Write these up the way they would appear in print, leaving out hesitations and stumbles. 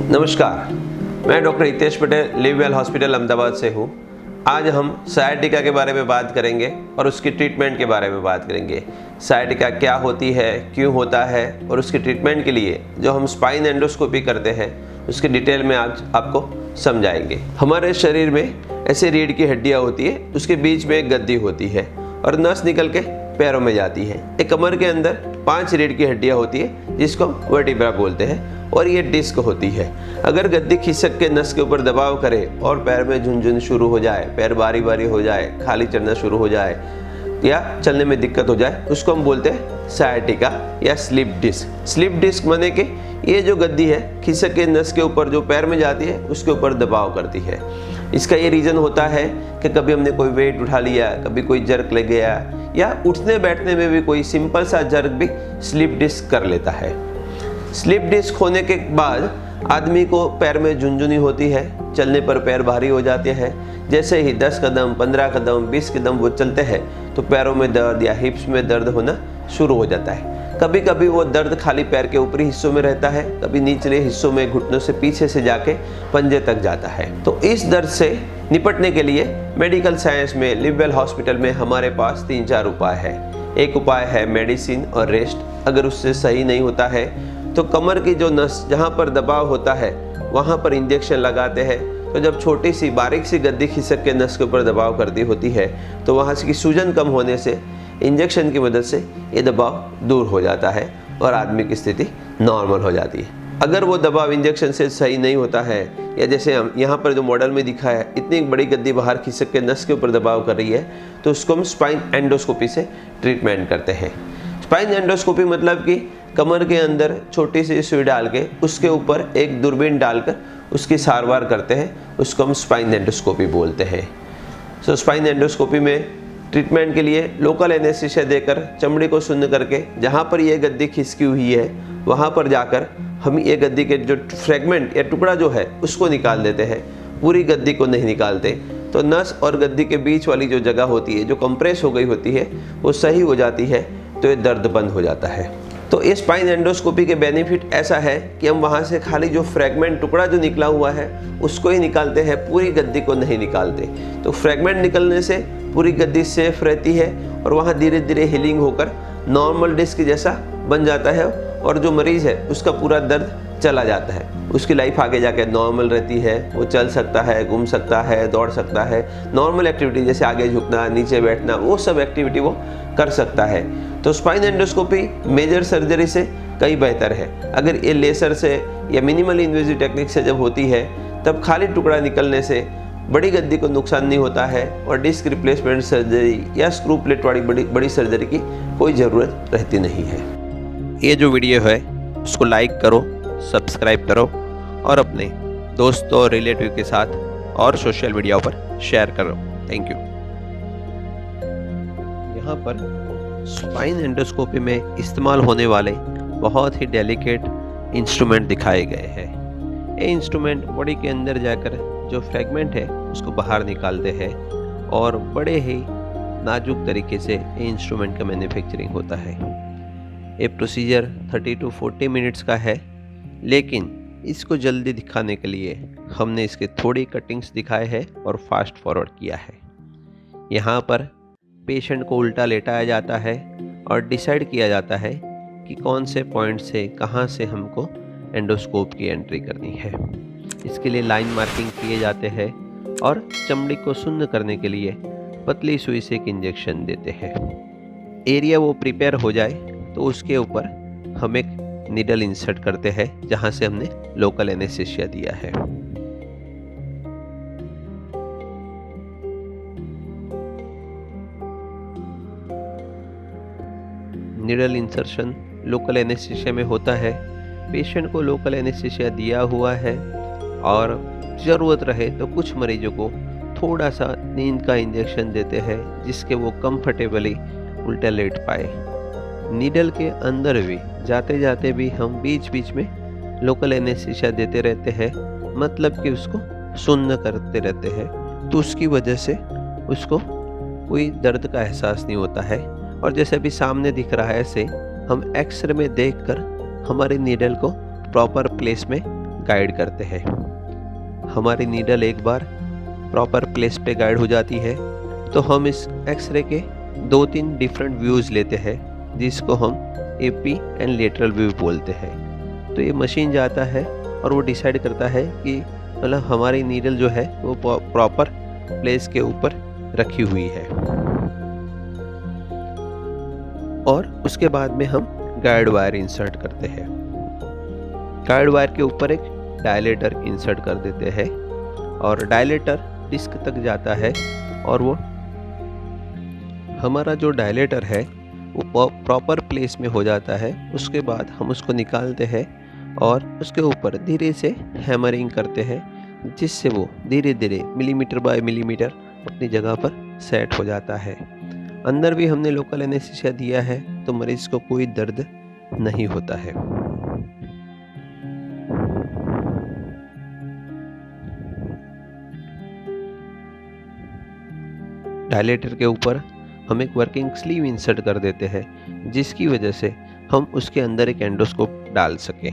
नमस्कार, मैं doctor Hitesh Patel live well hospital Ahmedabad से हूँ। आज हम सायाटिका के बारे में बात करेंगे और उसकी ट्रीटमेंट के बारे में बात करेंगे। सायाटिका क्या होती है, क्यों होता है और उसकी ट्रीटमेंट के लिए जो हम स्पाइन एंडोस्कोपी करते हैं उसकी डिटेल में आज आपको समझाएंगे। हमारे शरीर में ऐसे रीढ़ की हड्डियाँ होती है, उसके बीच में एक गद्दी होती है और नस निकल के पैरों में जाती है। एक कमर के अंदर 5 रीढ़ की हड्डियाँ होती है जिसको हम वर्टिब्रा बोलते हैं और ये डिस्क होती है। अगर गद्दी खिसक के नस के ऊपर दबाव करे और पैर में झुनझुन शुरू हो जाए, पैर बारी बारी हो जाए, खाली चलना शुरू हो जाए या चलने में दिक्कत हो जाए, उसको हम बोलते हैं सायाटिका या स्लिप डिस्क। स्लिप डिस्क माने कि ये जो गद्दी है खिसक के नस के ऊपर जो पैर में जाती है उसके ऊपर दबाव करती है। इसका ये रीज़न होता है कि कभी हमने कोई वेट उठा लिया, कभी कोई जर्क ले गया या उठने बैठने में भी कोई सिंपल सा जर्क भी स्लिप डिस्क कर लेता है। स्लिप डिस्क होने के बाद आदमी को पैर में झुनझुनी होती है, चलने पर पैर भारी हो जाते हैं। जैसे ही 10 कदम, 15 कदम, 20 कदम वो चलते हैं तो पैरों में दर्द या हिप्स में दर्द होना शुरू हो जाता है। कभी कभी वो दर्द खाली पैर के ऊपरी हिस्सों में रहता है, कभी निचले हिस्सों में घुटनों से पीछे से जाके पंजे तक जाता है। तो इस दर्द से निपटने के लिए मेडिकल साइंस में लिव वेल हॉस्पिटल में हमारे पास 3-4 उपाय है। एक उपाय है मेडिसिन और रेस्ट। अगर उससे सही नहीं होता है तो कमर की जो नस जहाँ पर दबाव होता है वहाँ पर इंजेक्शन लगाते हैं। तो जब छोटी सी बारीक सी गद्दी खिसक के नस के ऊपर दबाव करती होती है तो वहाँ की सूजन कम होने से इंजेक्शन की मदद से ये दबाव दूर हो जाता है और आदमी की स्थिति नॉर्मल हो जाती है। अगर वो दबाव इंजेक्शन से सही नहीं होता है या जैसे हम यहाँ पर जो मॉडल में दिखा है इतनी बड़ी गद्दी बाहर खिसक के नस के ऊपर दबाव कर रही है तो उसको हम स्पाइन एंडोस्कोपी से ट्रीटमेंट करते हैं। स्पाइन एंडोस्कोपी मतलब कि कमर के अंदर छोटी सी सुई डाल के उसके ऊपर एक दूरबीन डालकर उसकी सारवार करते हैं, उसको हम स्पाइन एंडोस्कोपी बोलते हैं। सो स्पाइन एंडोस्कोपी में ट्रीटमेंट के लिए लोकल एनेस्थीसिया देकर चमड़ी को शून्य करके जहाँ पर ये गद्दी खिसकी हुई है वहाँ पर जाकर हम ये गद्दी के जो फ्रेगमेंट या टुकड़ा जो है उसको निकाल देते हैं, पूरी गद्दी को नहीं निकालते। तो नस और गद्दी के बीच वाली जो जगह होती है जो कंप्रेस हो गई होती है वो सही हो जाती है, तो ये दर्द बंद हो जाता है। तो इस स्पाइन एंडोस्कोपी के बेनिफिट ऐसा है कि हम वहाँ से खाली जो फ्रेगमेंट टुकड़ा जो निकला हुआ है उसको ही निकालते हैं, पूरी गद्दी को नहीं निकालते। तो फ्रेगमेंट निकलने से पूरी गद्दी सेफ रहती है और वहाँ धीरे धीरे हीलिंग होकर नॉर्मल डिस्क जैसा बन जाता है और जो मरीज़ है उसका पूरा दर्द चला जाता है। उसकी लाइफ आगे जाके नॉर्मल रहती है, वो चल सकता है, घूम सकता है, दौड़ सकता है, नॉर्मल एक्टिविटी जैसे आगे झुकना, नीचे बैठना, वो सब एक्टिविटी वो कर सकता है। तो स्पाइन एंडोस्कोपी मेजर सर्जरी से कई बेहतर है। अगर ये लेसर से या मिनिमल इन्वेजिव टेक्निक से जब होती है तब खाली टुकड़ा निकलने से बड़ी गद्दी को नुकसान नहीं होता है और डिस्क रिप्लेसमेंट सर्जरी या स्क्रू प्लेट वाली बड़ी सर्जरी की कोई ज़रूरत रहती नहीं है। ये जो वीडियो है उसको लाइक करो, सब्सक्राइब करो और अपने दोस्तों और रिलेटिव के साथ और सोशल मीडिया पर शेयर करो। Thank you. यहाँ पर स्पाइन एंडोस्कोपी में इस्तेमाल होने वाले बहुत ही डेलिकेट इंस्ट्रूमेंट दिखाए गए हैं। ये इंस्ट्रूमेंट बॉडी के अंदर जाकर जो फ्रेगमेंट है उसको बाहर निकालते हैं और बड़े ही नाजुक तरीके से ये इंस्ट्रूमेंट का मैन्युफैक्चरिंग होता है। ये प्रोसीजर 30 to 40 मिनट्स का है, लेकिन इसको जल्दी दिखाने के लिए हमने इसके थोड़ी कटिंग्स दिखाए हैं और फास्ट फॉरवर्ड किया है। यहाँ पर पेशेंट को उल्टा लेटाया जाता है और डिसाइड किया जाता है कि कौन से पॉइंट से कहाँ से हमको एंडोस्कोप की एंट्री करनी है। इसके लिए लाइन मार्किंग किए जाते हैं और चमड़ी को शून्य करने के लिए पतली सुई से एक इंजेक्शन देते हैं। एरिया वो प्रिपेयर हो जाए तो उसके ऊपर हम एक नीडल इंसर्ट करते हैं जहाँ से हमने लोकल एनेस्थीसिया दिया है। नीडल इंसर्शन लोकल एनेस्थीसिया में होता है। पेशेंट को लोकल एनेस्थीसिया दिया हुआ है और ज़रूरत रहे तो कुछ मरीजों को थोड़ा सा नींद का इंजेक्शन देते हैं जिसके वो कंफर्टेबली उल्टा लेट पाए। नीडल के अंदर भी जाते जाते भी हम बीच बीच में लोकल एनेस्थीसिया देते रहते हैं, मतलब कि उसको शून्य करते रहते हैं। तो उसकी वजह से उसको कोई दर्द का एहसास नहीं होता है और जैसे अभी सामने दिख रहा है ऐसे हम एक्सरे में देखकर हमारे नीडल को प्रॉपर प्लेस में गाइड करते हैं। हमारी नीडल एक बार प्रॉपर प्लेस पे गाइड हो जाती है तो हम इस एक्सरे के 2-3 डिफरेंट व्यूज़ लेते हैं, जिसको हम एपी एंड लेटरल व्यू बोलते हैं। तो ये मशीन जाता है और वो डिसाइड करता है कि मतलब हमारी नीडल जो है वो प्रॉपर प्लेस के ऊपर रखी हुई है। और उसके बाद में हम गाइड वायर इंसर्ट करते हैं। गाइड वायर के ऊपर एक डायलेटर इंसर्ट कर देते हैं और डायलेटर डिस्क तक जाता है और वो हमारा जो डायलेटर है वो प्रॉपर प्लेस में हो जाता है। उसके बाद हम उसको निकालते हैं और उसके ऊपर धीरे से हैमरिंग करते हैं, जिससे वो धीरे धीरे मिलीमीटर बाय मिलीमीटर अपनी जगह पर सेट हो जाता है। अंदर भी हमने लोकल एनेस्थीसिया दिया है तो मरीज को कोई दर्द नहीं होता है। डायलेटर के ऊपर हम एक वर्किंग स्लीव इंसर्ट कर देते हैं, जिसकी वजह से हम उसके अंदर एक एंडोस्कोप डाल सकें।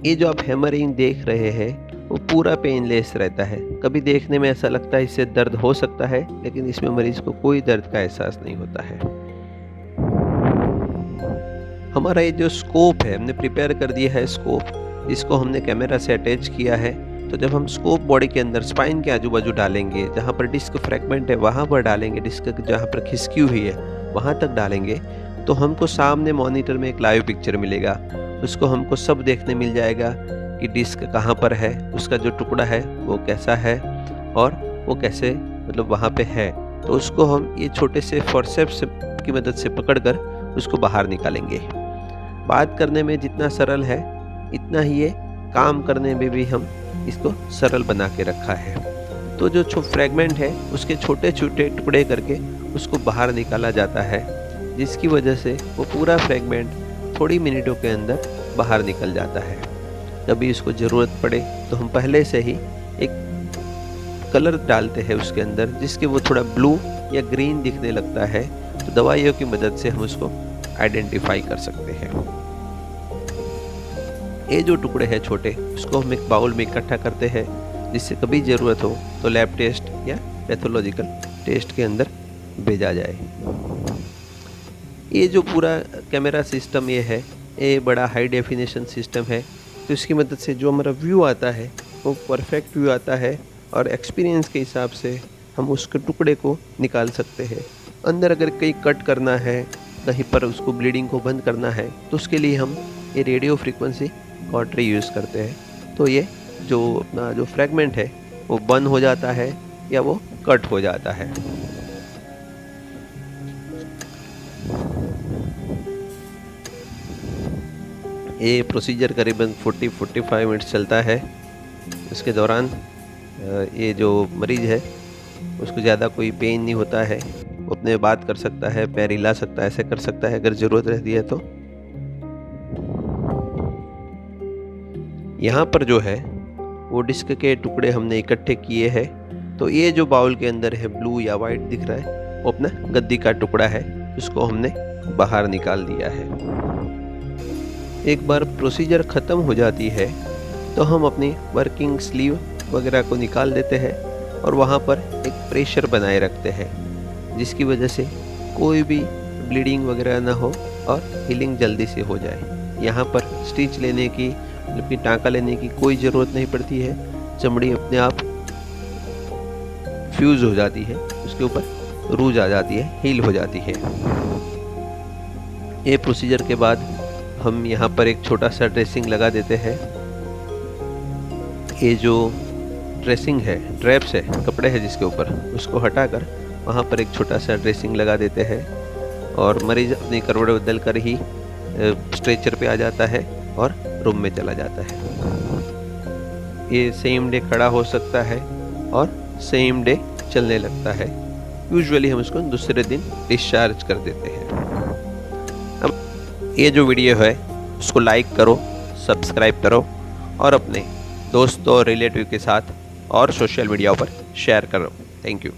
ये जो आप हैमरिंग देख रहे हैं वो पूरा पेनलेस रहता है। कभी देखने में ऐसा लगता है इससे दर्द हो सकता है, लेकिन इसमें मरीज को कोई दर्द का एहसास नहीं होता है। हमारा ये जो स्कोप है हमने प्रिपेयर कर दिया है स्कोप, इसको हमने कैमरा से अटैच किया है। तो जब हम स्कोप बॉडी के अंदर स्पाइन के आजू बाजू डालेंगे, जहाँ पर डिस्क फ्रैगमेंट है वहाँ पर डालेंगे, डिस्क जहाँ पर खिसकी हुई है वहाँ तक डालेंगे, तो हमको सामने मॉनिटर में एक लाइव पिक्चर मिलेगा। उसको हमको सब देखने मिल जाएगा कि डिस्क कहाँ पर है, उसका जो टुकड़ा है वो कैसा है और वो कैसे मतलब वहाँ पे है। तो उसको हम ये छोटे से फोर्सेप्स की मदद से पकड़कर उसको बाहर निकालेंगे। बात करने में जितना सरल है इतना ही ये काम करने में भी हम इसको सरल बना के रखा है। तो जो फ्रैगमेंट है उसके छोटे छोटे टुकड़े करके उसको बाहर निकाला जाता है, जिसकी वजह से वो पूरा फ्रैगमेंट थोड़ी मिनटों के अंदर बाहर निकल जाता है। कभी इसको ज़रूरत पड़े तो हम पहले से ही एक कलर डालते हैं उसके अंदर, जिसके वो थोड़ा ब्लू या ग्रीन दिखने लगता है। तो दवाइयों की मदद से हम उसको आइडेंटिफाई कर सकते हैं। ये जो टुकड़े हैं छोटे, उसको हम एक बाउल में इकट्ठा करते हैं, जिससे कभी ज़रूरत हो तो लैब टेस्ट या पैथोलॉजिकल टेस्ट के अंदर भेजा जाए। ये जो पूरा कैमरा सिस्टम ये है, ये बड़ा हाई डेफिनेशन सिस्टम है। तो इसकी मदद से जो हमारा व्यू आता है वो परफेक्ट व्यू आता है और एक्सपीरियंस के हिसाब से हम उसके टुकड़े को निकाल सकते हैं। अंदर अगर कहीं कट करना है, कहीं पर उसको ब्लीडिंग को बंद करना है, तो उसके लिए हम ये रेडियो फ्रीक्वेंसी कॉटरी यूज़ करते हैं। तो ये जो अपना जो फ्रैगमेंट है वो बंद हो जाता है या वो कट हो जाता है। ये प्रोसीजर करीबन 40-45 मिनट्स चलता है। इसके दौरान ये जो मरीज़ है उसको ज़्यादा कोई पेन नहीं होता है, वो अपने बात कर सकता है, पैर हिला सकता है, ऐसे कर सकता है अगर ज़रूरत रहती है। तो यहाँ पर जो है वो डिस्क के टुकड़े हमने इकट्ठे किए हैं। तो ये जो बाउल के अंदर है ब्लू या वाइट दिख रहा है वो अपना गद्दी का टुकड़ा है, उसको हमने बाहर निकाल दिया है। एक बार प्रोसीजर ख़त्म हो जाती है तो हम अपनी वर्किंग स्लीव वगैरह को निकाल देते हैं और वहाँ पर एक प्रेशर बनाए रखते हैं, जिसकी वजह से कोई भी ब्लीडिंग वगैरह ना हो और हीलिंग जल्दी से हो जाए। यहाँ पर स्टिच लेने की मतलब कि टाँका लेने की कोई ज़रूरत नहीं पड़ती है। चमड़ी अपने आप फ्यूज़ हो जाती है, उसके ऊपर रूज आ जाती है, हील हो जाती है। ये प्रोसीजर के बाद हम यहाँ पर एक छोटा सा ड्रेसिंग लगा देते हैं। ये जो ड्रेसिंग है, ड्रैप्स है, कपड़े हैं जिसके ऊपर, उसको हटाकर वहाँ पर एक छोटा सा ड्रेसिंग लगा देते हैं और मरीज़ अपनी करवट बदल कर ही स्ट्रेचर पे आ जाता है और रूम में चला जाता है। ये सेम डे खड़ा हो सकता है और सेम डे चलने लगता है। यूजुअली हम इसको दूसरे दिन डिस्चार्ज कर देते हैं। अब ये जो वीडियो है उसको लाइक करो, सब्सक्राइब करो और अपने दोस्तों और रिलेटिव के साथ और सोशल मीडिया पर शेयर करो। Thank you.